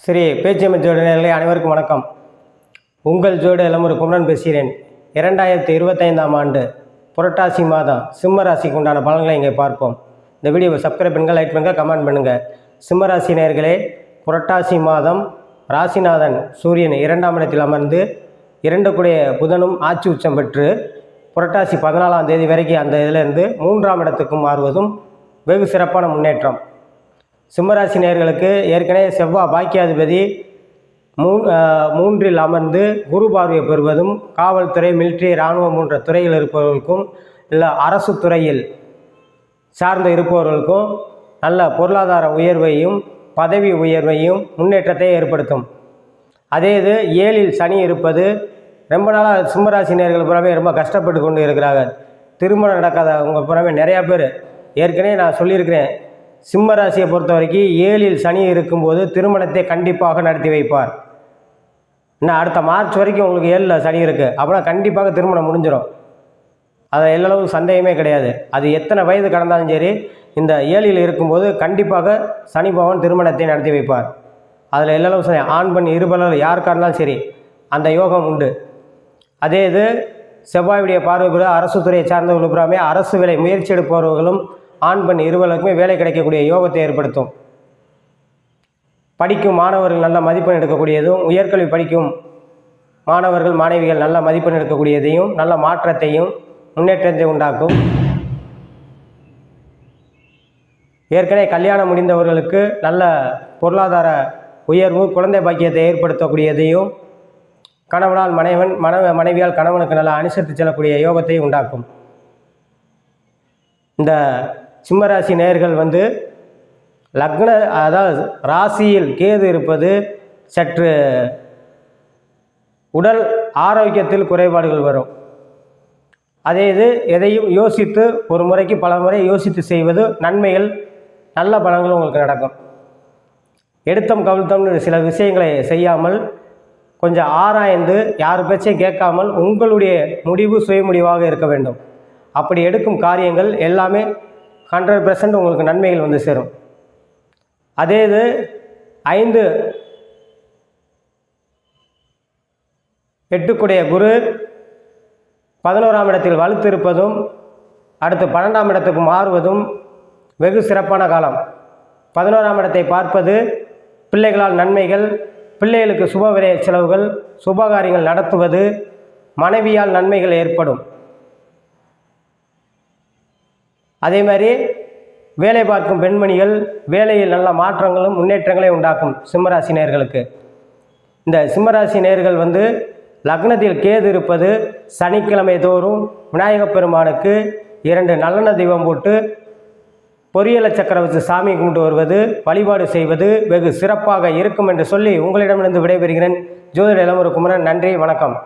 ஸ்ரீ பேச்சியம்மன் ஜோடி நேயர்களே அனைவருக்கும் வணக்கம். உங்கள் ஜோடி இளமுரு குமரன் பேசுகிறேன். 2025ஆம் ஆண்டு புரட்டாசி மாதம் சிம்ம ராசிக்கு உண்டான பலன்களை இங்கே பார்ப்போம். இந்த வீடியோவை சப்ஸ்கிரைப் பண்ணுங்கள், லைக் பண்ணுங்கள், கமெண்ட் பண்ணுங்கள். சிம்ம ராசி நேயர்களே, புரட்டாசி மாதம் ராசிநாதன் சூரியன் 2ஆம் இடத்தில் அமர்ந்து 2 கூடிய புதனும் ஆட்சி உச்சம் பெற்று புரட்டாசி 14ஆம் தேதி வரைக்கும் அந்த இதிலிருந்து 3ஆம் இடத்துக்கு மாறுவதும் வெகு சிறப்பான முன்னேற்றம். சிம்மராசி நேயர்களுக்கு ஏற்கனவே செவ்வாய் பாக்கியாதிபதி 3இல் அமர்ந்து குரு பார்வையை பெறுவதும் காவல்துறை, மிலிட்ரி, இராணுவம் போன்ற துறையில் இருப்பவர்களுக்கும் இல்லை அரசு துறையில் சார்ந்து இருப்பவர்களுக்கும் நல்ல பொருளாதார உயர்வையும் பதவி உயர்வையும் முன்னேற்றத்தை ஏற்படுத்தும். அதே இது 7இல் சனி இருப்பது ரொம்ப நாளாக சிம்மராசி நேயர்கள் புறமே ரொம்ப கஷ்டப்பட்டு கொண்டு இருக்கிறார்கள். திருமணம் நடக்காதவங்க புறமே நிறையா பேர் ஏற்கனவே நான் சொல்லியிருக்கிறேன். சிம்ம ராசியை பொறுத்த வரைக்கும் 7இல் சனி இருக்கும்போது திருமணத்தை கண்டிப்பாக நடத்தி வைப்பார். இன்னும் அடுத்த மார்ச் வரைக்கும் உங்களுக்கு 7இல் சனி இருக்குது அப்படின்னா கண்டிப்பாக திருமணம் முடிஞ்சிடும். அதை எல்லளவு சந்தேகமே கிடையாது. அது எத்தனை வயது கடந்தாலும் சரி, இந்த 7இல் இருக்கும்போது கண்டிப்பாக சனி பகவான் திருமணத்தை நடத்தி வைப்பார். அதில் எல்லளவு சந்தேகம், ஆண் பெண் இருபலர் யாருக்காக இருந்தாலும் சரி அந்த யோகம் உண்டு. அதே இது செவ்வாயுடைய பார்வை பெற அரசு துறையை சார்ந்தவர்கள் புறாமே அரசு வேலை முயற்சி எடுப்பவர்களும் ஆண் பெண் இருவருக்குமே வேலை கிடைக்கக்கூடிய யோகத்தை ஏற்படுத்தும். படிக்கும் மாணவர்கள் நல்ல மதிப்பெண் எடுக்கக்கூடியதும், உயர்கல்வி படிக்கும் மாணவர்கள் மாணவிகள் நல்ல மதிப்பெண் எடுக்கக்கூடியதையும் நல்ல மாற்றத்தையும் முன்னேற்றத்தை உண்டாக்கும். ஏற்கனவே கல்யாணம் முடிந்தவர்களுக்கு நல்ல பொருளாதார உயர்வு, குழந்தை பாக்கியத்தை ஏற்படுத்தக்கூடியதையும், கணவனால் மனைவியால் கணவனுக்கு நல்ல அனுசரித்து செல்லக்கூடிய யோகத்தை உண்டாக்கும். இந்த சிம்மராசி நேயர்கள் லக்ன அதாவது ராசியில் கேது இருப்பது சற்று உடல் ஆரோக்கியத்தில் குறைபாடுகள் வரும். அதே இது எதையும் யோசித்து ஒரு முறைக்கு பல முறை யோசித்து செய்வது நன்மைகள், நல்ல பலன்கள் உங்களுக்கு நடக்கும். எடுத்தம் கவிழ்த்தம்னு சில விஷயங்களை செய்யாமல் கொஞ்சம் ஆராய்ந்து யார் பேச்சையும் கேட்காமல் உங்களுடைய முடிவு சுய முடிவாக இருக்க வேண்டும். அப்படி எடுக்கும் காரியங்கள் எல்லாமே 100% உங்களுக்கு நன்மைகள் சேரும். அதே இது 5 8 குரு 11ஆம் இடத்தில் வலுத்திருப்பதும் அடுத்து 12ஆம் இடத்துக்கு மாறுவதும் வெகு சிறப்பான காலம். 11ஆம் இடத்தை பார்ப்பது பிள்ளைகளால் நன்மைகள், பிள்ளைகளுக்கு சுப விரய செலவுகள், சுபகாரியங்கள் நடத்துவது, மனைவியால் நன்மைகள் ஏற்படும். அதே மாதிரி வேலை பார்க்கும் பெண்மணிகள் வேலையில் நல்ல மாற்றங்களும் முன்னேற்றங்களை உண்டாக்கும். சிம்மராசி நேயர்களுக்கு இந்த சிம்மராசி நேயர்கள் லக்னத்தில் கேது இருப்பது சனிக்கிழமை தோறும் விநாயகப் பெருமானுக்கு 2 நல்லெண்ணெய் தீபம் போட்டு பொரியல சக்கரை வச்சு சாமி கும்பிட்டு வருவது, வழிபாடு செய்வது வெகு சிறப்பாக இருக்கும் என்று சொல்லி உங்களிடமிருந்து விடைபெறுகிறேன். ஜோதிட இளமுரு குமரன். நன்றி, வணக்கம்.